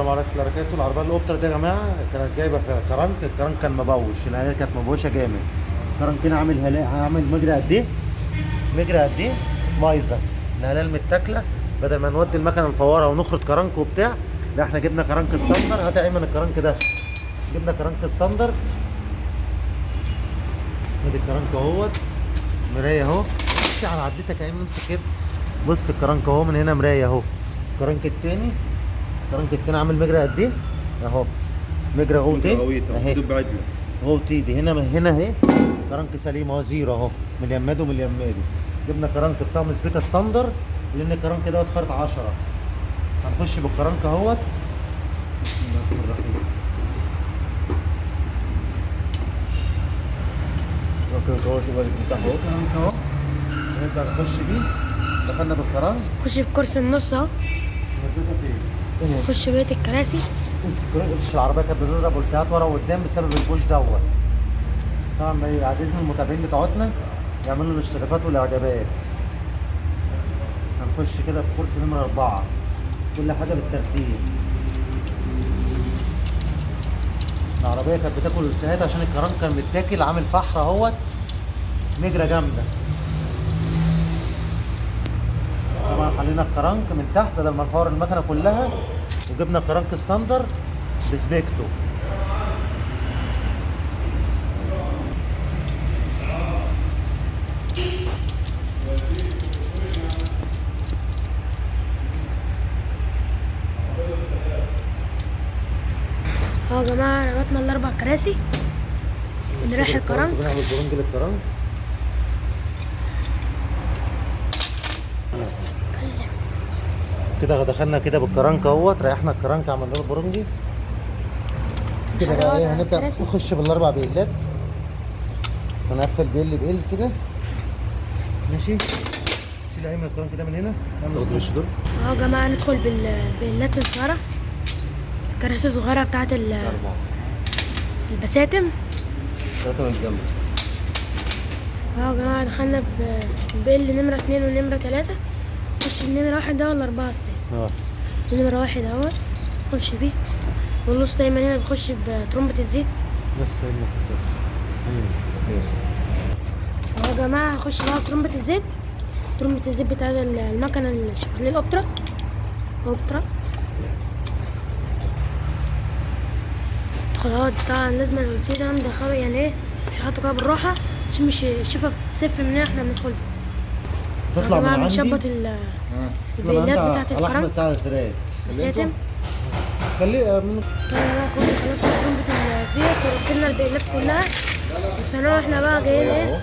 السلام عليكم ورحمة الله وبركاته. العربية الأوبترا دي يا جماعة كانت جايبة كرنك، الكرنك كان مبوش، العيال كانت مبوشة جامد. الكرنك هنا عامل مجري قد إيه؟ مجري قد إيه؟ بايظة. الهلال متاكلة. بدل ما نودي المكنة نفورها ونخرط كرنك وبتاع، لا احنا جبنا كرنك ستاندر. هات يا أيمن الكرنك ده. جبنا كرنك ستاندر. ادي الكرنك اهوت، مراية اهو. امشي على عدلتك يا أيمن، امسك كده. بص الكرنك اهو من هنا مراية اهو. الكرنك التاني عامل مجرى قد ايه؟ اهو مجرى غوطين اهي. بعدله غوطي دي هنا اهي. كرنك سليم اهو، زيرو اهو، من اليماد ومن اليمادي. جبنا كرنك بتاع مسبيكا ستاندر، لان الكرنك دوت خارط 10. هنخش بالكرنك اهوت. بسم الله الرحمن الرحيم. الكرنك اهو، شوف المفتاح اهو، الكرنك اهو. نبدا نخش بيه. دخلنا بالكرنك. خش بكرسي النص اهو. مسافه فين؟ خش بقية الكراسي. امسك الكرنك. امسك العربيه كانت بتضرب بولسات ورا وقدام بسبب البوش دوت. طبعا بعد اذن المتابعين بتوعتنا يعملوا الاشتراكات والاعجابات. هنخش كده في كورس نمرة 4، كل حاجة بالترتيب. العربية كانت بتاكل لسهات عشان الكرنك كان متاكل، عامل فحر اهوت، مجرى جامدة. طبعا حلينا الكرنك من تحت بدل ما نفور المكنة كلها، وجبنا كرنك ستاندر بسبيكتو. اهو يا جماعة ربطنا الأربع كراسي اللي رايح الكرنك. بنعمل برنج للكرنك. كده دخلنا كده بالكرنك اهوت، ريحنا الكرنك، عملنا له برنجي. كده بقى ايه، هنبدأ نخش بالاربع بيلات. هنقفل بيل كده. ماشي. شيل ايمن الكرنك كده من هنا. نعمل وش دول. اهو يا جماعة ندخل بالبيلات الصغيرة، الكراسي الصغيرة بتاعت البساتم. 3 من الجنب. اهو يا جماعة دخلنا ببيل نمرة 2 ونمرة 3. نخش النمرة 1 ده ولا 4 يا استاذ؟ نمرة 1 اهوت نخش بيه. والنص دايما هنا بخش بترمبة الزيت. بس ايمن بس اهو يا جماعة هخش بقى بترمبة الزيت. ترمبة الزيت بتاعت المكنة الشيفروليه الأوبترا. خلاص طبعا لازم الوسيط ده مدخله، يعني ايه مش حاطه كده بالراحة عشان مش الشفا تسف مننا احنا بندخل. تطلع من عندي. بنشبط البيلات بتاعت الكرنك الكرنك بتاع الثرات. بساتم. خليه من طبعا بقى كنا خلصنا ترمبة الزيت وركبنا البيلات كلها، وثانوي احنا بقى جايين ايه.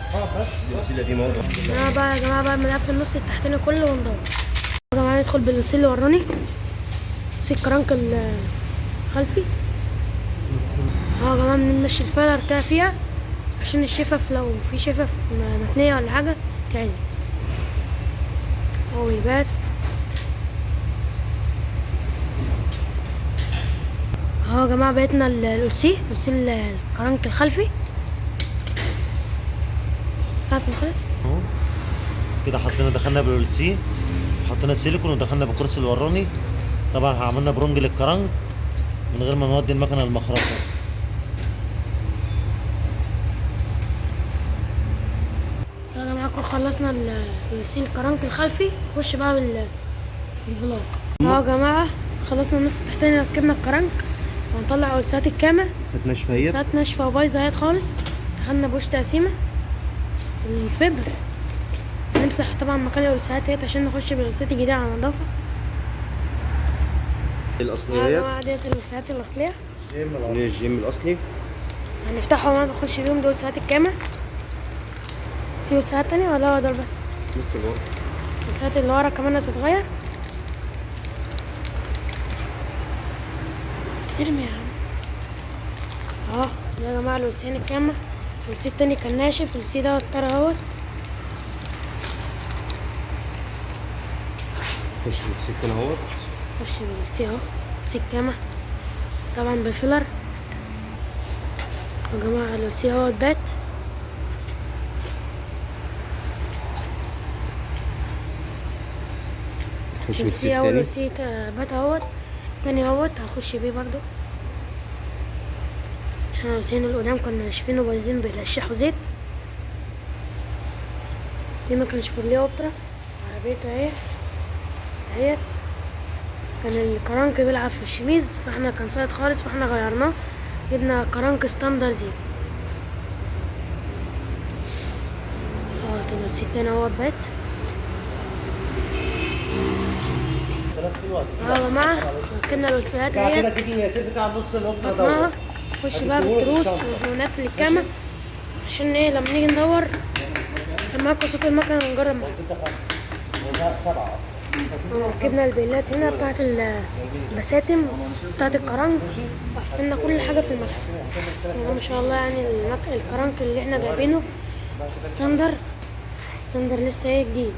الوسيله دي موضوع. انا بقى يا جماعة بقى بنقفل النص التحتاني كله وندور. يا جماعة ندخل بالوسيل اللي وراني، وسيل الكرنك الخلفي. اهو يا جماعة بنمشي الفيلر كده فيها عشان الشفف لو في شفف متنية ولا حاجة تعدي أو يبات. اهو يا جماعة بقيتنا الوسيل الكرنك الخلفي. خلص اهو كده دخلنا بالسي، حطينا السيليكون ودخلنا بالكرسي الوراني. طبعا عملنا برونج للكرنك من غير ما نودي المكنه المخرطه. يا جماعة كل خلصنا الوسيل الكرنك الخلفي. نخش بقى بالفلار. اهو يا جماعة خلصنا النص التحتاني، ركبنا الكرنك وهنطلع وسات الكامة. سات ناشفه اهي. وسات ناشفة وبايظة اهيت خالص. دخلنا بوش تقسيمة الفبر. نمسح طبعا مكان الوسات اهيت عشان نخش بالوسات الجديدة على نظافة. الاصليه يا جماعة ديت الوسات الأصلية من الجيم الاصلي. هنفتحهم ونخش بيهم. دول وسات الكامة. في وسات تانية ولا هو دول بس؟ لسه جوه. الوسات اللي ورا كمان هتتغير. ارمي يا عم. اهو يا جماعة الوسين الكامة. الوسي التاني كان ناشف، الوسي ده اضطر اهوت. خش بالسكه اهوت. خش بالوسي اهو، الوسي الكامة طبعا بفيلر. يا جماعة الوسي اهوت بات. خش الوسي بالسكه اهو، تاني. الوسي بات اهوت. تاني اهوت هخش بيه برضو، عشان الرصين القدام كنا ناشفين وبايظين بيرشحوا زيت. دي ما كانش فورليه اوبترا، عربيته اهيت. كان الكرنك بيلعب في الشميز، فاحنا كان سايد خالص، فاحنا غيرناه جبنا كرنك ستاندر زيرو. السيت تاني اهوت بات. يا جماعة ركبنا الولسيات اهيت، كده كده بتاع نص الاوبترا ربطناها. دوت. نخش بقى بالتروس ونقفل الكاميرا، عشان ايه لما نيجي ندور سماعكوا صوت المكنة ونجرب معاها. 7 اصلا. ركبنا البيلات هنا بتاعت البساتم بتاعت الكرنك، وقفلنا كل حاجة في المكنة. بسم الله ما شاء الله. يعني الكرنك اللي احنا جايبينه ستاندر لسه ايه جديد.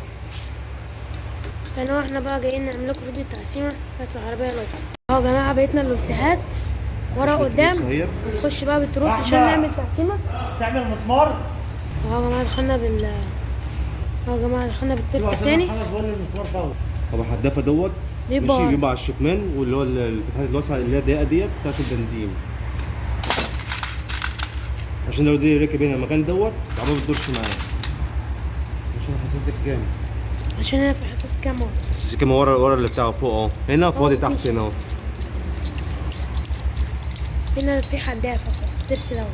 استنوا احنا بقى جايين نعمل لكم فيديو تقسيمة بتاعت العربية الأوضة. اهو يا جماعة بقيتنا اللمسيهات ورا قدام، ونخش بقى بالتروس عشان نعمل تقسيمة. تعمل مسمار. اهو يا جماعة دخلنا بالترس التاني. طب الحدافه دوت ماشي بيبقى على الشكمان، واللي هو الفتحات الواسعه اللي هي الضيقه ديت بتاعت البنزين، عشان لو دي ركب هنا المكان دوت العربيه ما بتدورش معاه. عشان حساسك جامد. عشان هنا في حساس كام اهو. بس كده ورا اللي بتاعه فوق اهو، هنا فاضي تحت هنا اهو. هنا في حدافة في الترس دوت.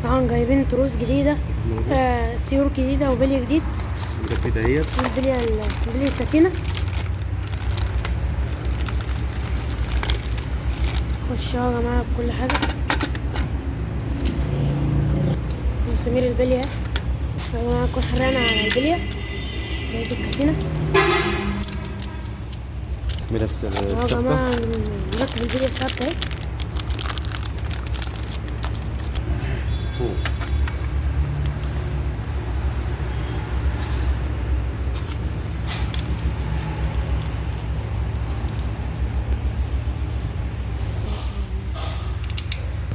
طبعا جايبين تروس جديدة، سيور جديدة وبلي جديد. كده اهيت البلي الكاتينا. خش اهو يا جماعة بكل حاجة. مسامير البلية يا جماعة، نكون حرقنا على البلية بلية الكاتينا. من اهو يا الثابته جماعة نركب البلية الثابتة اهي فوق.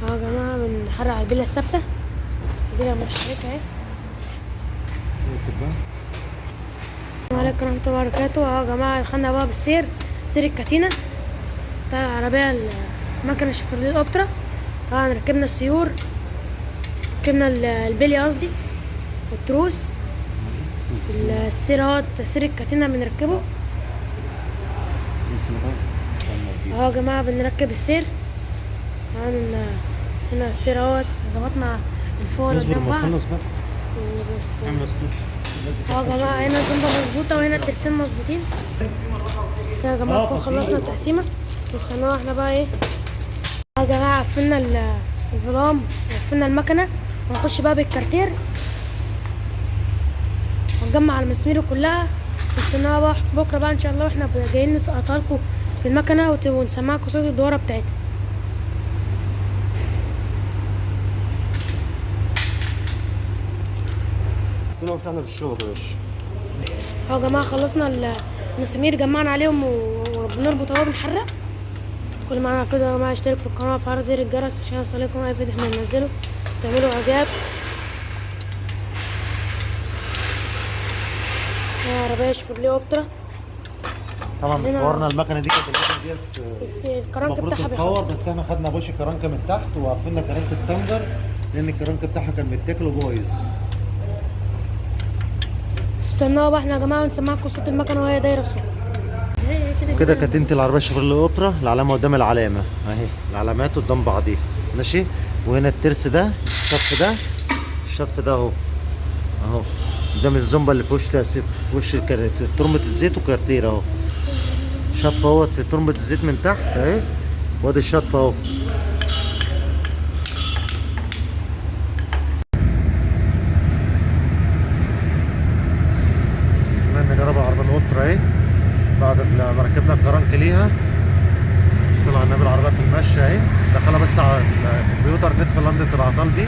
اهو يا جماعة بنحرق على البلية الثابتة، البلية متحركة اهي. السلام عليكم ورحمة الله وبركاته. اهو يا جماعة دخلنا بقى سير الكاتينا بتاع العربية المكنة شيفروليه الأوبترا. طبعا ركبنا السيور، ركبنا البلي قصدي والتروس. السير اهوت سير الكاتينا بنركبه. اهو يا جماعة بنركب السير. طبعا هنا السير اهوت ظبطنا الفوق قدام بعض. خلص بقى. اهو يا جماعة هنا الجنبة مظبوطة وهنا الترسين مظبوطين. كده يا جماعة نكون خلصنا التقسيمة. نستنوا احنا بقى ايه. اهو يا جماعة قفلنا الفولام وقفلنا المكنة، ونخش بقى بالكارتير ونجمع المسامير كلها. نستناها بقى بكرة بقى ان شاء الله، واحنا جايين نسقطها لكم في المكنة ونسمعكم صوت الدورة بتاعتها. كنا فتحنا في الشغل يا باشا. اهو يا جماعة خلصنا المسامير، جمعنا عليهم وبنربط اهو بنحرق. كل ما عملنا كده يا جماعة اشترك في القناة وفعل زر الجرس عشان يوصلكم اي فيديو احنا بننزله، تعملوا اعجاب. عربية شيفروليه اوبترا. طبعا صورنا المكنه دي، كانت المكنه ديت الكرنك المفروض بتاعها تتصور، بس احنا خدنا بوش كرنك من تحت وقفلنا كرنك ستاندر، لان الكرنك بتاعها كان متاكل وبايظ. استنوا بقى احنا يا جماعة ونسمعكم صوت المكنة وهي دايرة الصوت. كده كاتينة العربية شيفروليه اوبترا، العلامة قدام العلامة اهي، العلامات قدام بعضيها ماشي. وهنا الترس ده، الشطف ده اهو قدام الزومبا اللي في وش في في ترمبة الزيت وكارتير اهو. شطف اهوت في ترمبة الزيت من تحت اهي، وادي الشطف اهو. كمان نجرب العربية الاوبترا اهي بعد ما ركبنا الكرنك ليها. الصلاة على النبي، العربية في المشي اهي، دخلها بس على الكمبيوتر، نت في لندة العطال دي.